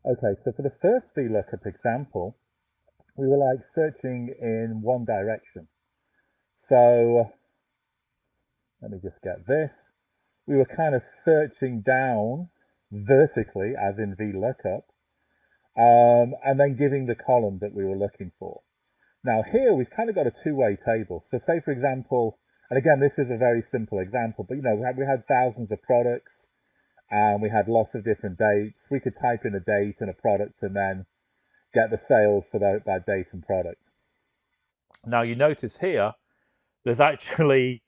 Okay, so for the first VLOOKUP example, we were like searching in one direction. So let me just get this. We were kind of searching down vertically, as in VLOOKUP, and then giving the column that we were looking for. Now here we've kind of got a two-way table. So say for example, and again this is a very simple example, but you know we had thousands of products and we had lots of different dates. We could type in a date and a product and then get the sales for that date and product. Now you notice here there's actually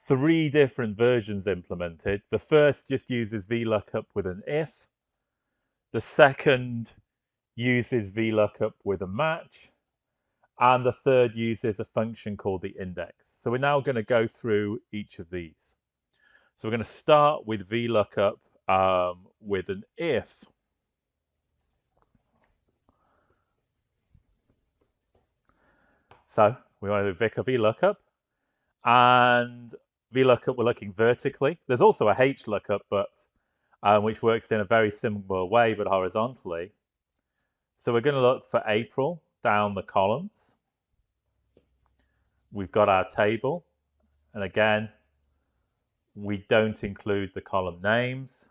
three different versions implemented. The first just uses VLOOKUP with an if. The second uses VLOOKUP with a match. And the third uses a function called the index. So we're now going to go through each of these. So we're going to start with VLOOKUP with an if. So we want to do VLOOKUP, and VLOOKUP we're looking vertically. There's also a HLOOKUP, but which works in a very similar way but horizontally. So we're going to look for April down the columns. We've got our table, and again, we don't include the column names.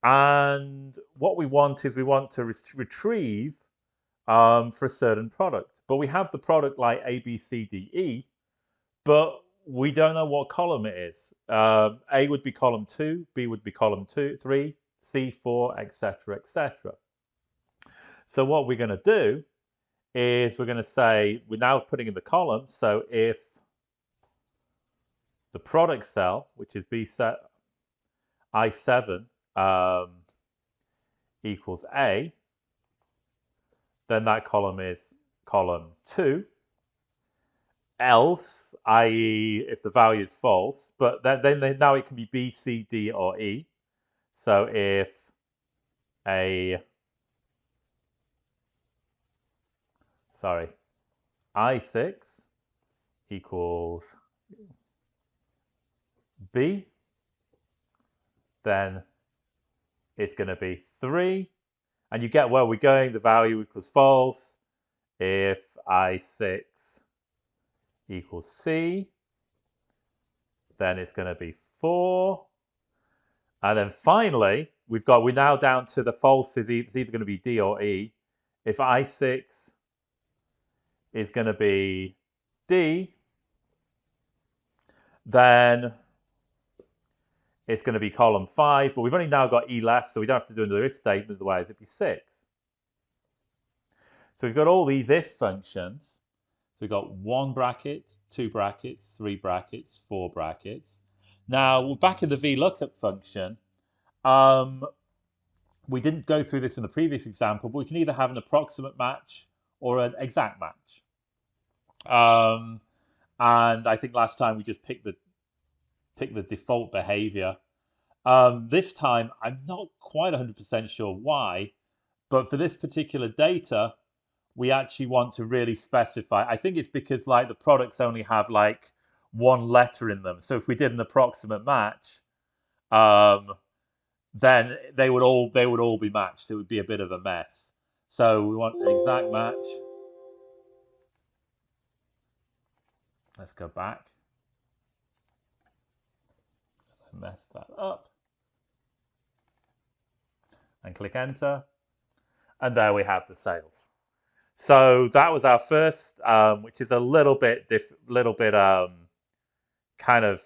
And what we want is we want to retrieve for a certain product. But we have the product like A, B, C, D, E, but we don't know what column it is. A would be column 2, B would be column 3, C 4, etc., etc. So what we're going to do is we're going to say, we're now putting in the column, so if the product cell, which is I7, equals A, then that column is column 2. Else, i.e. if the value is false, but then now it can be B, C, D, or E. So if I6 equals B, then it's going to be 3. And you get where we're going. The value equals false. If I6 equals C, then it's going to be 4. And then finally, we're now down to the false. It's either going to be D or E. If I6 is going to be D, then it's going to be column 5, but we've only now got E left, so we don't have to do another if statement, otherwise it'd be 6. So we've got all these if functions. So we've got 1 bracket, 2 brackets, 3 brackets, 4 brackets. Now, we're back in the VLOOKUP function. We didn't go through this in the previous example, but we can either have an approximate match or an exact match. And I think last time we just picked the default behavior. This time, I'm not quite 100% sure why, but for this particular data, we actually want to really specify. I think it's because like the products only have like one letter in them. So if we did an approximate match, then they would all be matched. It would be a bit of a mess. So we want an exact match. Let's go back. I messed that up. And click enter. And there we have the sales. So that was our first, which is a little bit kind of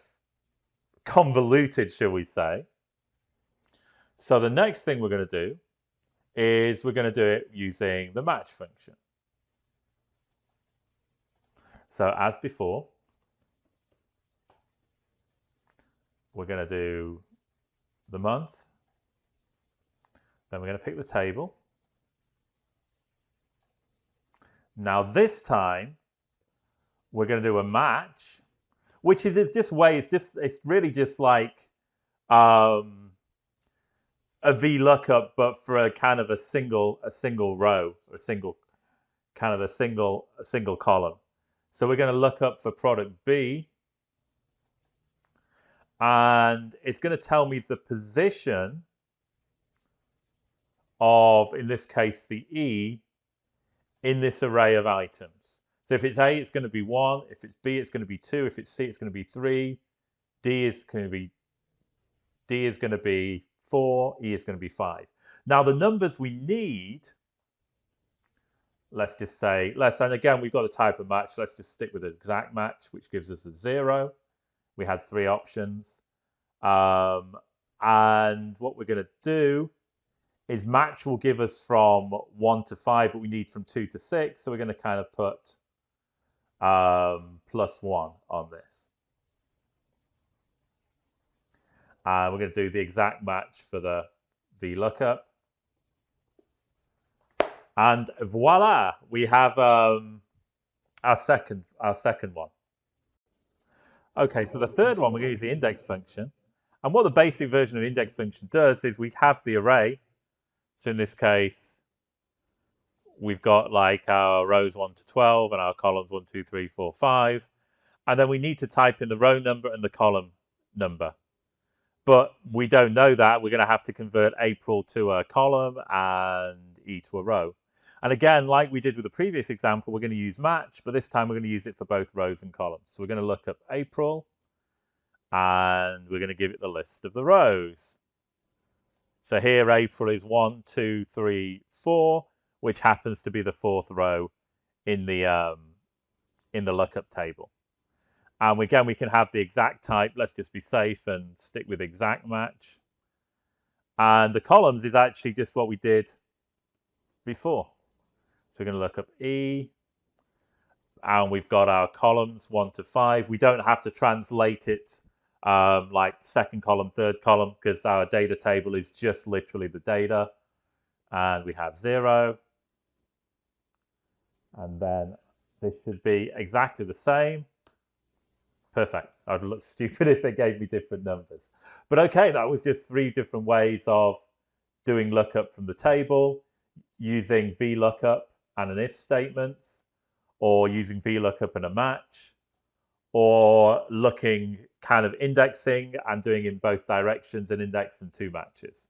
convoluted, shall we say. So the next thing we're going to do is we're going to do it using the match function. So as before, we're going to do the month. Then we're going to pick the table. Now this time, we're going to do a match, which is this way. It's really just like a VLOOKUP, but for a kind of a single row, or a single column. So we're going to look up for product B, and it's going to tell me the position of, in this case, the E in this array of items. So if it's A, it's going to be 1. If it's B, it's going to be 2. If it's C, it's going to be 3. D is going to be 4. E is going to be 5. Now the numbers we need, let's just say, and again, we've got a type of match. Let's just stick with an exact match, which gives us a 0. We had 3 options. And what we're going to do is match will give us from 1 to 5, but we need from 2 to 6. So we're going to kind of put +1 on this. And we're going to do the exact match for the VLOOKUP. And voila, we have our second one. Okay, so the third one, we're going to use the index function. And what the basic version of the index function does is we have the array. So in this case, we've got like our rows 1 to 12 and our columns 1, 2, 3, 4, 5. And then we need to type in the row number and the column number. But we don't know that. We're going to have to convert April to a column and E to a row. And again, like we did with the previous example, we're going to use match, but this time we're going to use it for both rows and columns. So we're going to look up April, and we're going to give it the list of the rows. So here April is 1, 2, 3, 4, which happens to be the 4th row in the lookup table. And again, we can have the exact type. Let's just be safe and stick with exact match. And the columns is actually just what we did before. So we're going to look up E, and we've got our columns 1 to 5. We don't have to translate it like second column, third column, because our data table is just literally the data. And we have 0. And then this should be exactly the same. Perfect. I'd look stupid if they gave me different numbers. But okay, that was just 3 different ways of doing lookup from the table, using VLOOKUP and an if statement, or using VLOOKUP and a match, or looking kind of indexing and doing in both directions, an index and 2 matches.